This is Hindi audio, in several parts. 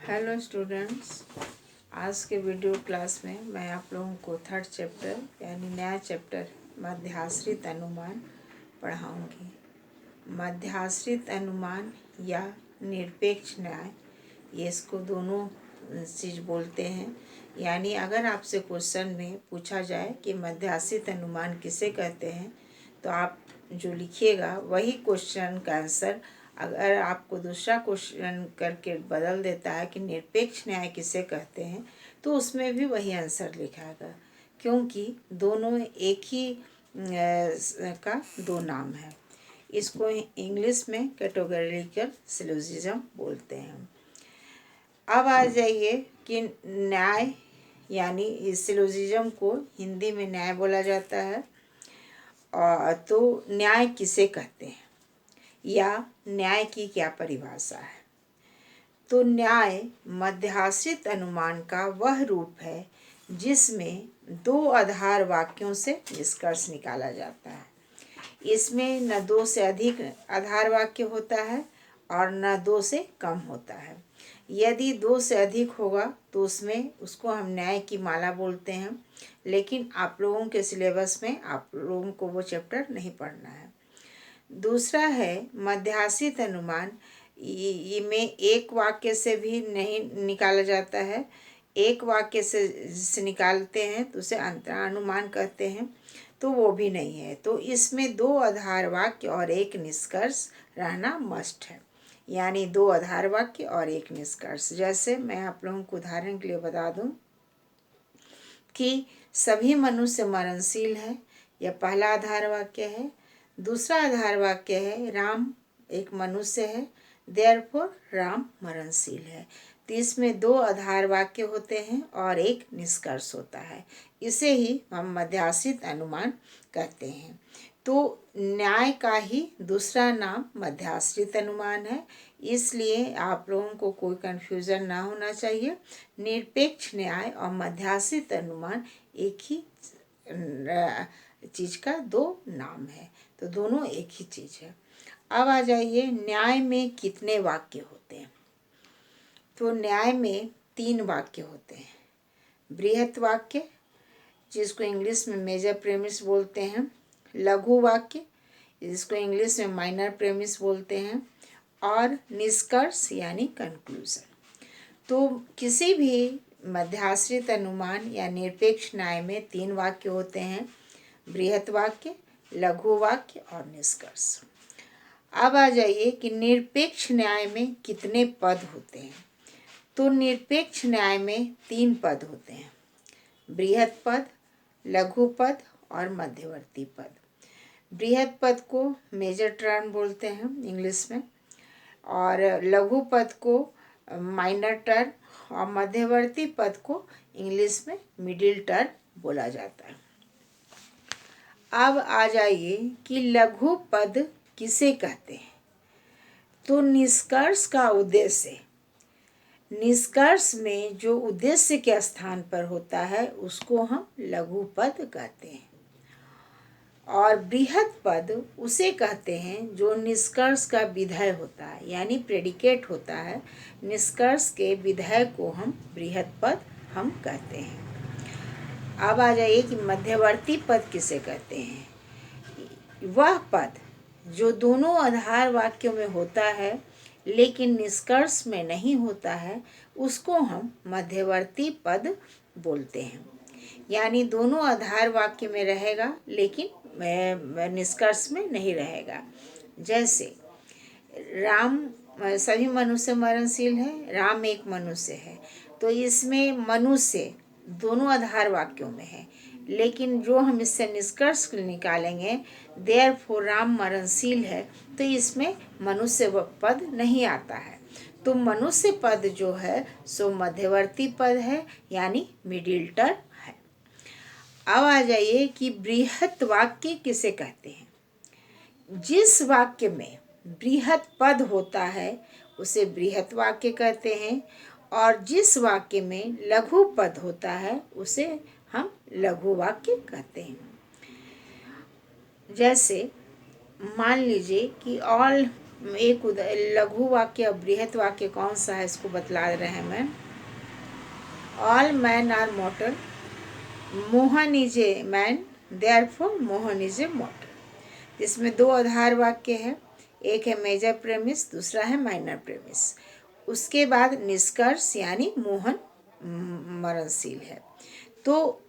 हेलो स्टूडेंट्स, आज के वीडियो क्लास में मैं आप लोगों को थर्ड चैप्टर यानी नया चैप्टर मध्याश्रित अनुमान पढ़ाऊंगी। मध्याश्रित अनुमान या निरपेक्ष न्याय, ये इसको दोनों चीज़ बोलते हैं। यानी अगर आपसे क्वेश्चन में पूछा जाए कि मध्याश्रित अनुमान किसे कहते हैं, तो आप जो लिखिएगा वही क्वेश्चन का आंसर अगर आपको दूसरा क्वेश्चन करके बदल देता है कि निरपेक्ष न्याय किसे कहते हैं, तो उसमें भी वही आंसर लिखाएगा, क्योंकि दोनों एक ही का दो नाम है। इसको इंग्लिश में कैटेगोरिकल सिलोजिज्म बोलते हैं। अब आ जाइए कि न्याय यानी इस सिलोजिज्म को हिंदी में न्याय बोला जाता है। और तो न्याय किसे कहते हैं या न्याय की क्या परिभाषा है? तो न्याय मध्याश्रित अनुमान का वह रूप है जिसमें दो आधार वाक्यों से निष्कर्ष निकाला जाता है। इसमें न दो से अधिक आधार वाक्य होता है और न दो से कम होता है। यदि दो से अधिक होगा तो उसको हम न्याय की माला बोलते हैं, लेकिन आप लोगों के सिलेबस में आप लोगों को वो चैप्टर नहीं पढ़ना है। दूसरा है मध्याश्रित अनुमान। में एक वाक्य से भी नहीं निकाला जाता है। एक वाक्य से निकालते हैं तो उसे अंतरानुमान कहते हैं, तो वो भी नहीं है। तो इसमें दो आधार वाक्य और एक निष्कर्ष रहना मस्ट है, यानी दो आधार वाक्य और एक निष्कर्ष। जैसे मैं आप लोगों को उदाहरण के लिए बता दूं कि सभी मनुष्य मरणशील है, यह पहला आधार वाक्य है। दूसरा आधार वाक्य है राम एक मनुष्य है, देयरफॉर राम मरणशील है। तो इसमें दो आधार वाक्य होते हैं और एक निष्कर्ष होता है। इसे ही हम मध्याश्रित अनुमान कहते हैं। तो न्याय का ही दूसरा नाम मध्याश्रित अनुमान है, इसलिए आप लोगों को कोई कन्फ्यूज़न ना होना चाहिए। निरपेक्ष न्याय और मध्याश्रित अनुमान एक ही चीज़ का दो नाम है, तो दोनों एक ही चीज़ है। अब आ जाइए न्याय में कितने वाक्य होते हैं। तो न्याय में 3 वाक्य होते हैं। बृहत वाक्य, जिसको इंग्लिश में मेजर प्रेमिस बोलते हैं, लघु वाक्य, जिसको इंग्लिश में माइनर प्रेमिस बोलते हैं, और निष्कर्ष यानी कंक्लूजन। तो किसी भी मध्याश्रित अनुमान या निरपेक्ष न्याय में 3 वाक्य होते हैं, बृहत वाक्य, लघु वाक्य और निष्कर्ष। अब आ जाइए कि निरपेक्ष न्याय में कितने पद होते हैं। तो निरपेक्ष न्याय में 3 पद होते हैं, बृहत पद, लघु पद और मध्यवर्ती पद। बृहत पद को मेजर टर्म बोलते हैं इंग्लिश में, और लघु पद को माइनर टर्म, और मध्यवर्ती पद को इंग्लिश में मिडिल टर्म बोला जाता है। अब आ जाइए कि लघु पद किसे कहते हैं। तो निष्कर्ष का उद्देश्य, निष्कर्ष में जो उद्देश्य के स्थान पर होता है उसको हम लघु पद कहते हैं। और बृहत पद उसे कहते हैं जो निष्कर्ष का विधेय होता है, यानी प्रेडिकेट होता है। निष्कर्ष के विधेय को हम बृहत पद हम कहते हैं। अब आ जाइए कि मध्यवर्ती पद किसे कहते हैं। वह पद जो दोनों आधार वाक्यों में होता है लेकिन निष्कर्ष में नहीं होता है, उसको हम मध्यवर्ती पद बोलते हैं। यानी दोनों आधार वाक्य में रहेगा लेकिन निष्कर्ष में नहीं रहेगा। जैसे राम सभी मनुष्य मरणशील है, राम एक मनुष्य है, तो इसमें मनुष्य दोनों आधार वाक्यों में है, लेकिन जो हम इससे निष्कर्ष निकालेंगे देयरफॉर राम मरणशील है, तो इसमें मनुष्य पद नहीं आता है। तो मनुष्य पद जो है सो मध्यवर्ती पद है, यानी मिडिल टर्म है। अब आ जाइए कि बृहत वाक्य किसे कहते हैं। जिस वाक्य में बृहत पद होता है उसे बृहत वाक्य कहते हैं, और जिस वाक्य में लघु पद होता है उसे हम लघु वाक्य कहते हैं। जैसे मान लीजिए कि ऑल एक लघु वाक्य और बृहत वाक्य कौन सा है इसको बतला रहे हैं मैं। All man are mortal, Mohan is a man, therefore Mohan is a mortal. इसमें दो आधार वाक्य है, एक है मेजर प्रेमिस, दूसरा है माइनर प्रेमिस। उसके बाद निष्कर्ष यानी मोहन मरणशील है। तो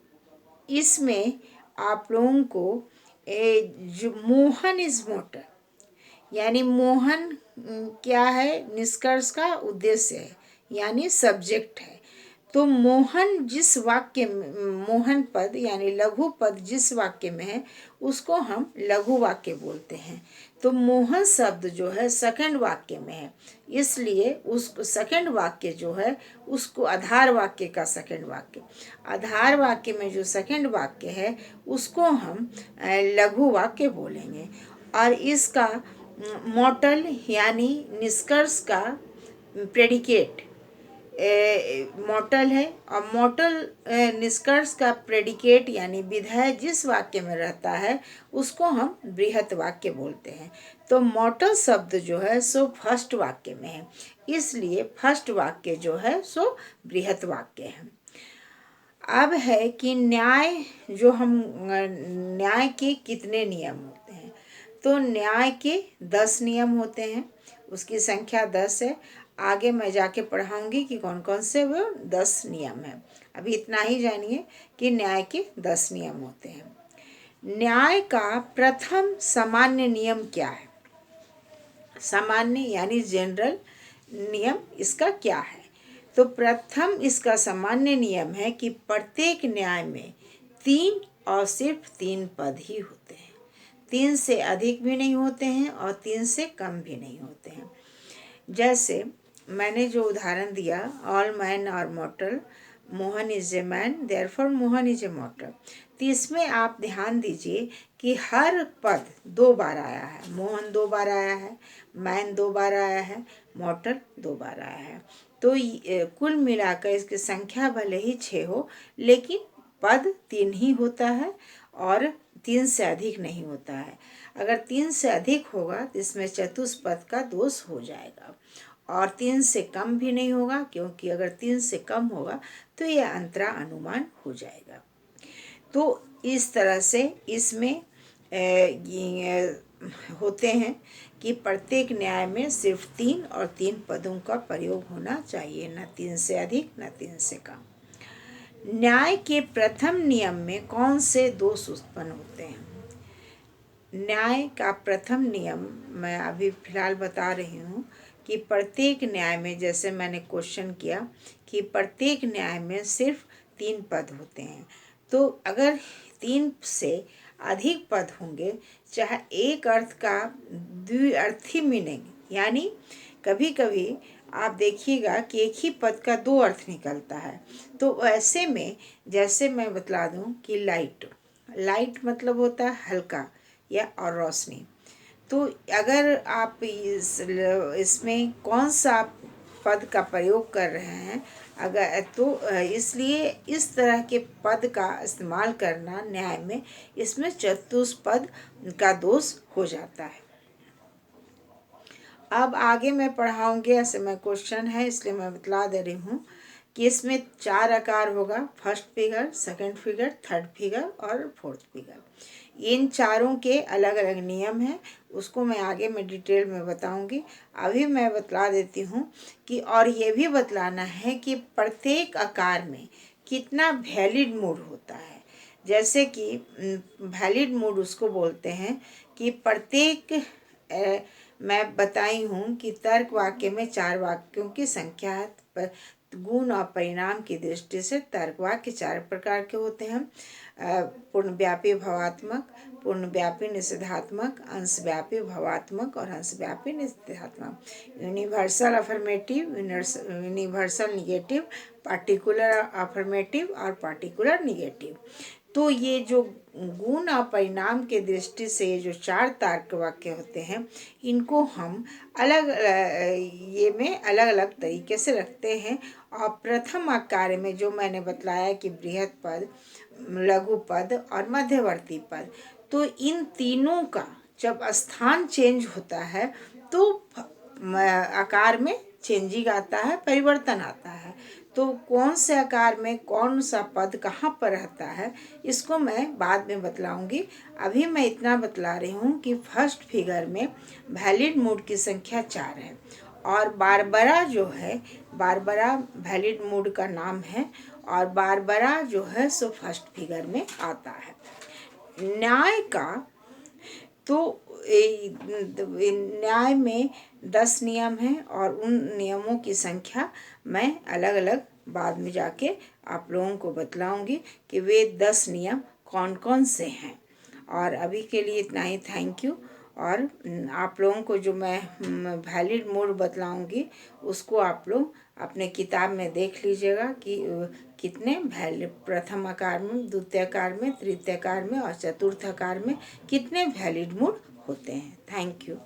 इसमें आप लोगों को जो मोहन इज मॉर्टल यानी मोहन क्या है, निष्कर्ष का उद्देश्य है यानी सब्जेक्ट है। तो मोहन जिस वाक्य में, मोहन पद यानी लघु पद जिस वाक्य में है उसको हम लघु वाक्य बोलते हैं। तो मोहन शब्द जो है सेकंड वाक्य में है, इसलिए उस सेकंड वाक्य जो है उसको आधार वाक्य का सेकंड वाक्य, आधार वाक्य में जो सेकंड वाक्य है उसको हम लघु वाक्य बोलेंगे। और इसका मॉर्टल यानी निष्कर्ष का प्रेडिकेट मॉर्टल है, और मॉर्टल निष्कर्ष का प्रेडिकेट यानी विधेय जिस वाक्य में रहता है उसको हम बृहत वाक्य बोलते हैं। तो मॉर्टल शब्द जो है सो फर्स्ट वाक्य में है, इसलिए फर्स्ट वाक्य जो है सो बृहत वाक्य है। अब है कि न्याय जो हम न्याय के कितने नियम होते हैं। तो न्याय के 10 नियम होते हैं, उसकी संख्या 10 है। आगे मैं जाके पढ़ाऊंगी कि कौन कौन से वो 10 नियम हैं। अभी इतना ही जानिए कि न्याय के 10 नियम होते हैं। न्याय का प्रथम सामान्य नियम क्या है? सामान्य यानी जनरल नियम इसका क्या है? तो प्रथम इसका सामान्य नियम है कि प्रत्येक न्याय में 3 और सिर्फ 3 पद ही होते हैं। 3 से अधिक भी नहीं होते हैं और 3 से कम भी नहीं होते हैं। जैसे मैंने जो उदाहरण दिया, all man are mortal, Mohan is a man, therefore Mohan is a mortal. तो इसमें आप ध्यान दीजिए कि हर पद 2 बार आया है। मोहन 2 बार आया है, मैन 2 बार आया है, मॉर्टल 2 बार आया है। तो कुल मिलाकर इसकी संख्या भले ही 6 हो, लेकिन पद 3 ही होता है और 3 से अधिक नहीं होता है। अगर 3 से अधिक होगा तो इसमें चतुष्पद का दोष हो जाएगा, और 3 से कम भी नहीं होगा, क्योंकि अगर 3 से कम होगा तो यह अंतरा अनुमान हो जाएगा। तो इस तरह से इसमें होते हैं कि प्रत्येक न्याय में सिर्फ 3 और 3 पदों का प्रयोग होना चाहिए, न 3 से अधिक न 3 से कम। न्याय के प्रथम नियम में कौन से दोष उत्पन्न होते हैं? न्याय का प्रथम नियम मैं अभी फिलहाल बता रही हूँ कि प्रत्येक न्याय में, जैसे मैंने क्वेश्चन किया कि प्रत्येक न्याय में सिर्फ 3 पद होते हैं। तो अगर 3 से अधिक पद होंगे, चाहे एक अर्थ का द्विअर्थी मीनिंग, यानी कभी कभी आप देखिएगा कि एक ही पद का 2 अर्थ निकलता है। तो ऐसे में जैसे मैं बतला दूं कि लाइट, लाइट मतलब होता है हल्का या और रोशनी। तो अगर आप इसमें कौन सा पद का प्रयोग कर रहे हैं, अगर तो इसलिए इस तरह के पद का इस्तेमाल करना न्याय में, इसमें चतुष्पद का दोष हो जाता है। अब आगे मैं पढ़ाऊंगी, ऐसे में क्वेश्चन है इसलिए मैं बतला दे रही हूँ कि इसमें 4 आकार होगा, first figure, second figure, third figure और फोर्थ फिगर। इन चारों के अलग अलग नियम हैं, उसको मैं आगे में डिटेल में बताऊंगी। अभी मैं बतला देती हूँ कि और ये भी बतलाना है कि प्रत्येक आकार में कितना वैलिड मूड होता है। जैसे कि वैलिड मूड उसको बोलते हैं कि प्रत्येक मैं बताई हूँ कि तर्क वाक्य में 4 वाक्यों की संख्या है। गुण और परिणाम की दृष्टि से तर्क वाक्य 4 प्रकार के होते हैं: पूर्णव्यापी भावात्मक, पूर्णव्यापी निषेधात्मक, अंशव्यापी भावात्मक और अंशव्यापी निषेधात्मक, universal affirmative, universal negative, particular affirmative और पार्टिकुलर निगेटिव। तो ये जो गुण और परिणाम के दृष्टि से ये जो 4 तर्क वाक्य होते हैं, इनको हम अलग ये में अलग अलग तरीके से रखते हैं। और प्रथम आकार में जो मैंने बतलाया कि बृहत पद, लघु पद और मध्यवर्ती पद, तो इन तीनों का जब स्थान चेंज होता है तो आकार में चेंजिंग आता है, परिवर्तन आता है। तो कौन से आकार में कौन सा पद कहाँ पर रहता है इसको मैं बाद में बतलाऊंगी। अभी मैं इतना बतला रही हूँ कि फर्स्ट फिगर में वैलिड मूड की संख्या 4 है और बारबरा जो है, बारबरा वैलिड मूड का नाम है और बारबरा जो है सो फर्स्ट फिगर में आता है। न्याय का तो न्याय में 10 नियम हैं और उन नियमों की संख्या मैं अलग अलग बाद में जाके आप लोगों को बतलाऊंगी कि वे 10 नियम कौन कौन से हैं। और अभी के लिए इतना ही, थैंक यू। और आप लोगों को जो मैं वैलिड मूड बतलाऊंगी उसको आप लोग अपने किताब में देख लीजिएगा कि कितने प्रथम आकार में, द्वितीय आकार में, तृतीय आकार में और चतुर्थ आकार में कितने वैलिड मूड होते हैं। Thank you.